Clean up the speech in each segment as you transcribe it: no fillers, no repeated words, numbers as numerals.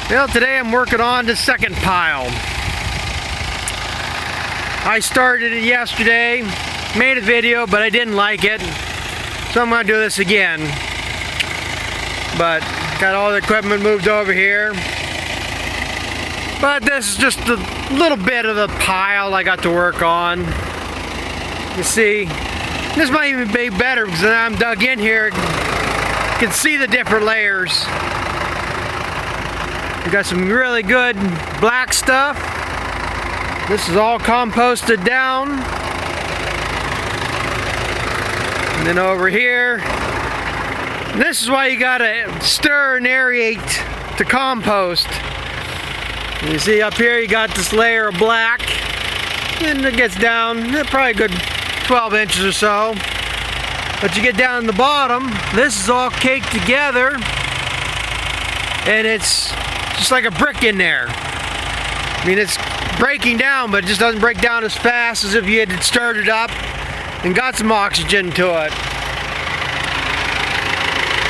Well, today I'm working on the second pile. I started it yesterday, made a video, but I didn't like it, so I'm going to do this again. But got all the equipment moved over here. But this is just a little bit of the pile I got to work on. You see, this might even be better because now I'm dug in here, you can see the different layers. We got some really good black stuff. This is all composted down. And then over here, this is why you gotta stir and aerate to compost. And you see up here you got this layer of black, and it gets down probably a good 12 inches or so. But you get down in the bottom, this is all caked together, and it's just like a brick in there. I mean, it's breaking down, but it just doesn't break down as fast as if you had stirred it up and got some oxygen to it.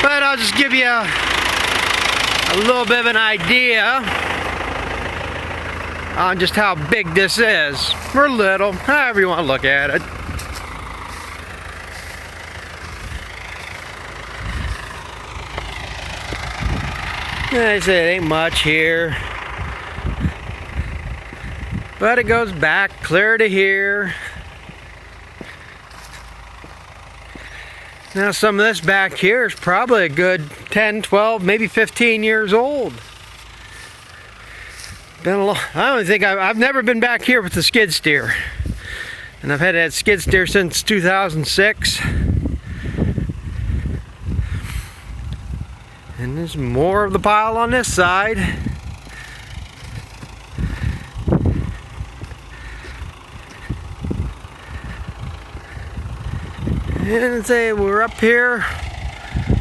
But I'll just give you a little bit of an idea on just how big this is, or little, however you want to look at it. I say it ain't much here, but it goes back clear to here. Now some of this back here is probably a good 10, 12, maybe 15 years old. Been a long, I don't think I've never been back here with the skid steer, and I've had that skid steer since 2006. And there's more of the pile on this side. And say we're up here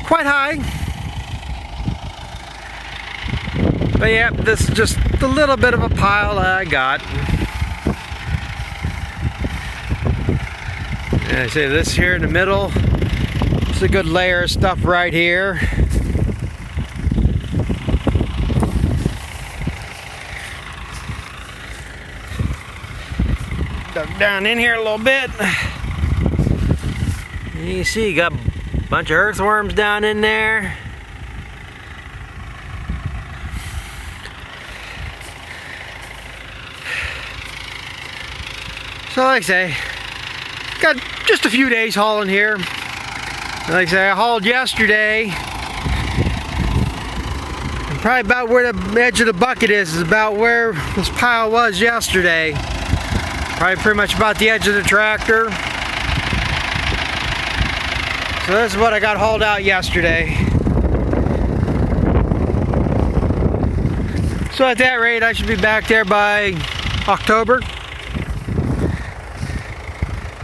quite high. But yeah, this is just a little bit of a pile I got. And I say this here in the middle, it's a good layer of stuff right here. Dug down in here a little bit. You see, you got a bunch of earthworms down in there. So like I say, got just a few days hauling here. Like I say, I hauled yesterday. And probably about where the edge of the bucket is about where this pile was yesterday. Probably pretty much about the edge of the tractor. So this is what I got hauled out yesterday. So at that rate, I should be back there by October.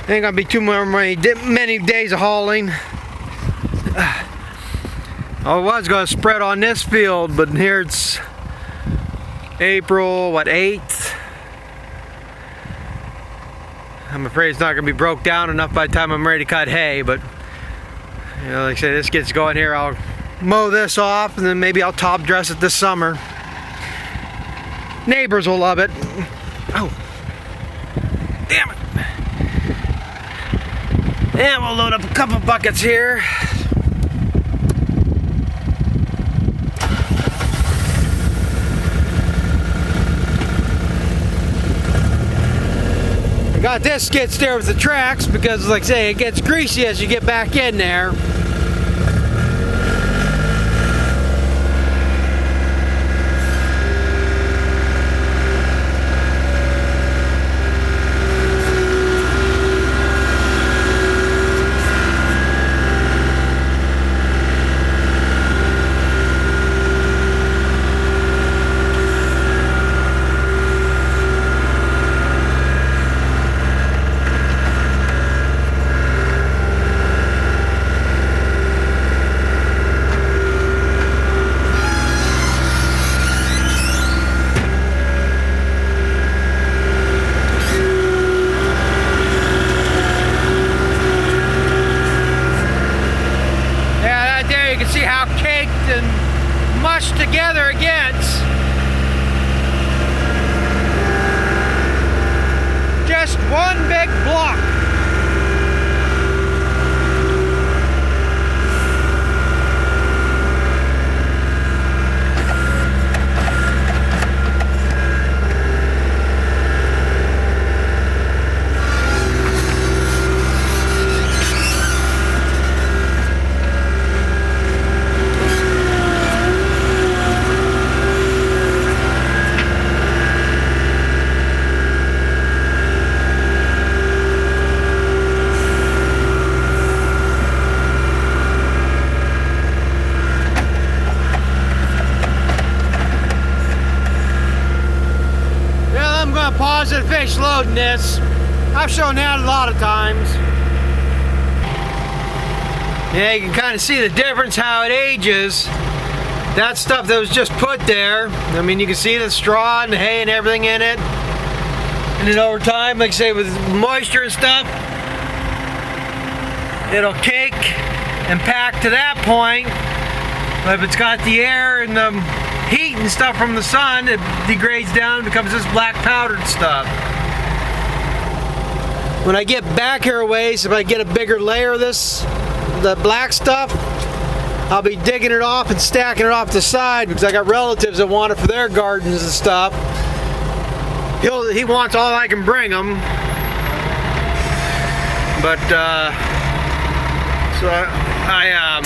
Ain't gonna be too many days of hauling. I was gonna spread on this field, but here it's April, 8th? I'm afraid it's not gonna be broke down enough by the time I'm ready to cut hay, but you know, like I say, this gets going here, I'll mow this off and then maybe I'll top dress it this summer. Neighbors will love it. Oh, damn it. And we'll load up a couple buckets here. I got this skid steer with the tracks because, like I say, it gets greasy as you get back in there. mushed together again. just one big block. Positive fish loading this. I've shown that a lot of times. Yeah, you can kind of see the difference how it ages. That stuff that was just put there, I mean, you can see the straw and the hay and everything in it. And then over time, like I say, with moisture and stuff, it'll cake and pack to that point. But if it's got the air and the heat and stuff from the sun, it degrades down and becomes this black powdered stuff. When I get back here a ways, if I get a bigger layer of this, the black stuff, I'll be digging it off and stacking it off the side because I got relatives that want it for their gardens and stuff. He wants all I can bring him. But so I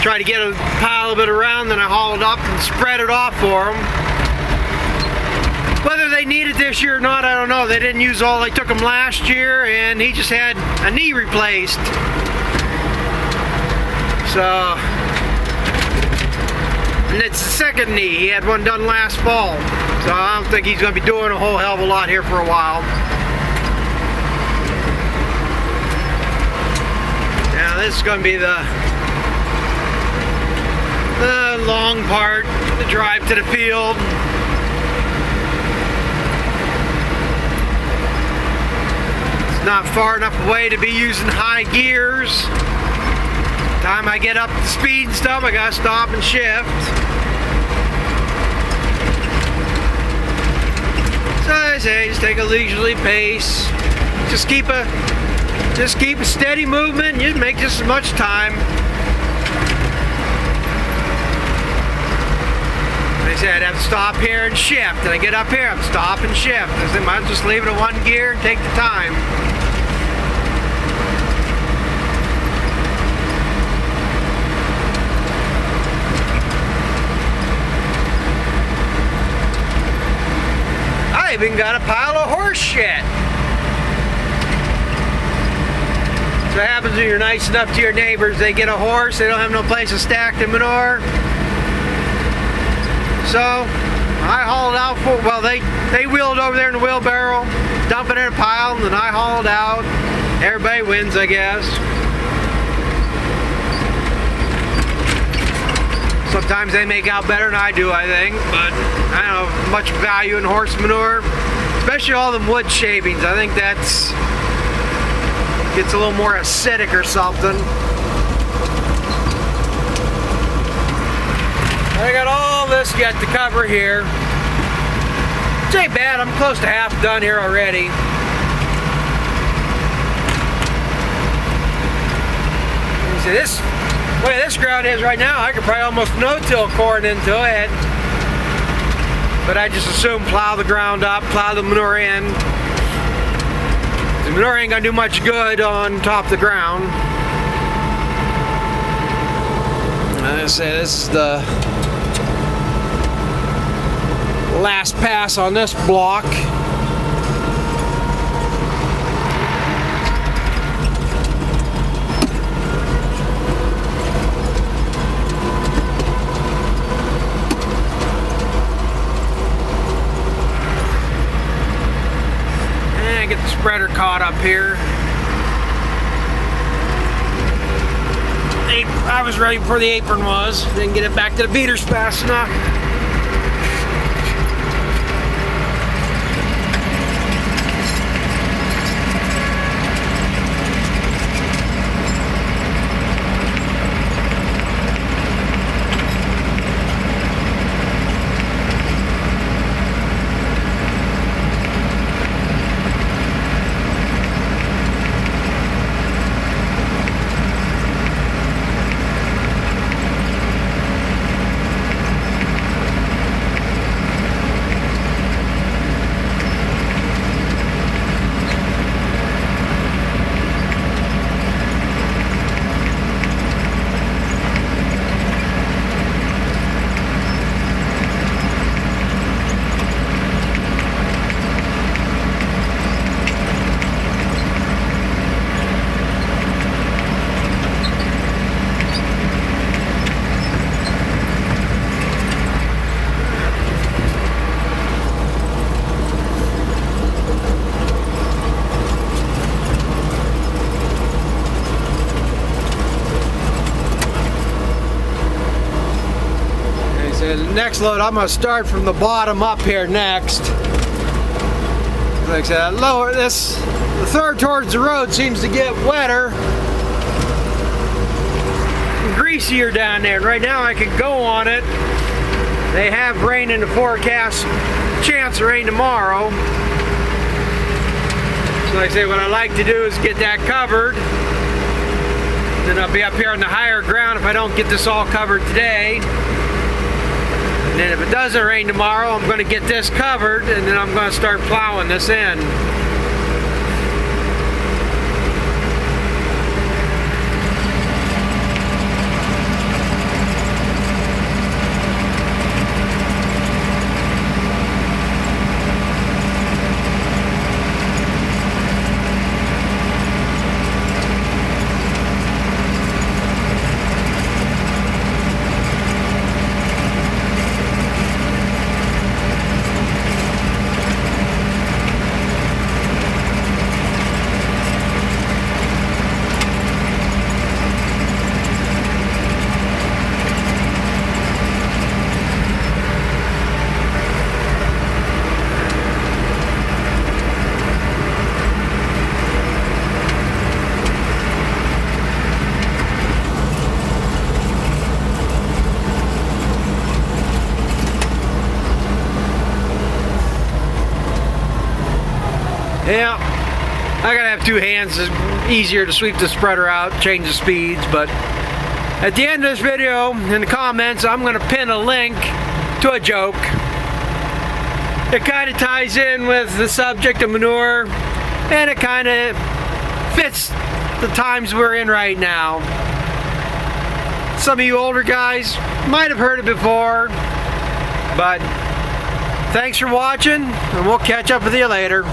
try to get a pile of it around, then I haul it up and spread it off for them. Whether they need it this year or not, I don't know. They didn't use all they took him last year, and he just had a knee replaced. So, and it's the second knee. He had one done last fall. So I don't think he's going to be doing a whole hell of a lot here for a while. Now this is going to be the long part, the drive to the field. It's not far enough away to be using high gears. Time I get up to speed and stuff, I gotta stop and shift. So I say, just take a leisurely pace. Just keep a steady movement, and you'd make just as much time. They said I'd have to stop here and shift. And I get up here, I'm stop and shift. I said, might as well just leave it at one gear and take the time. I even got a pile of horse shit. So what happens when you're nice enough to your neighbors, they get a horse, they don't have no place to stack the manure. So I hauled out for, well, they wheeled over there in the wheelbarrow, dump it in a pile, and then I hauled out. Everybody wins, I guess. Sometimes they make out better than I do, I think, but I don't know much value in horse manure, especially all them wood shavings. I think that's gets a little more acidic or something. I got all this yet to cover here. It ain't bad, I'm close to half done here already. You see this, the way this ground is right now, I could probably almost no-till corn into it. But I just assume plow the ground up, plow the manure in. The manure ain't gonna do much good on top of the ground. I say this is the last pass on this block. And get the spreader caught up here. I was ready before the apron was. Didn't get it back to the beaters fast enough. next load, I'm going to start from the bottom up here next. Like I said, lower this, the third towards the road seems to get wetter and greasier down there. And right now I can go on it. They have rain in the forecast, chance of rain tomorrow. So like I say, what I like to do is get that covered. Then I'll be up here on the higher ground if I don't get this all covered today. And then if it doesn't rain tomorrow, I'm going to get this covered, and then I'm going to start plowing this in. Yeah, I gotta have two hands. It's easier to sweep the spreader out, change the speeds, but at the end of this video, in the comments, I'm gonna pin a link to a joke. It kind of ties in with the subject of manure, and it kind of fits the times we're in right now. Some of you older guys might have heard it before, but thanks for watching, and we'll catch up with you later.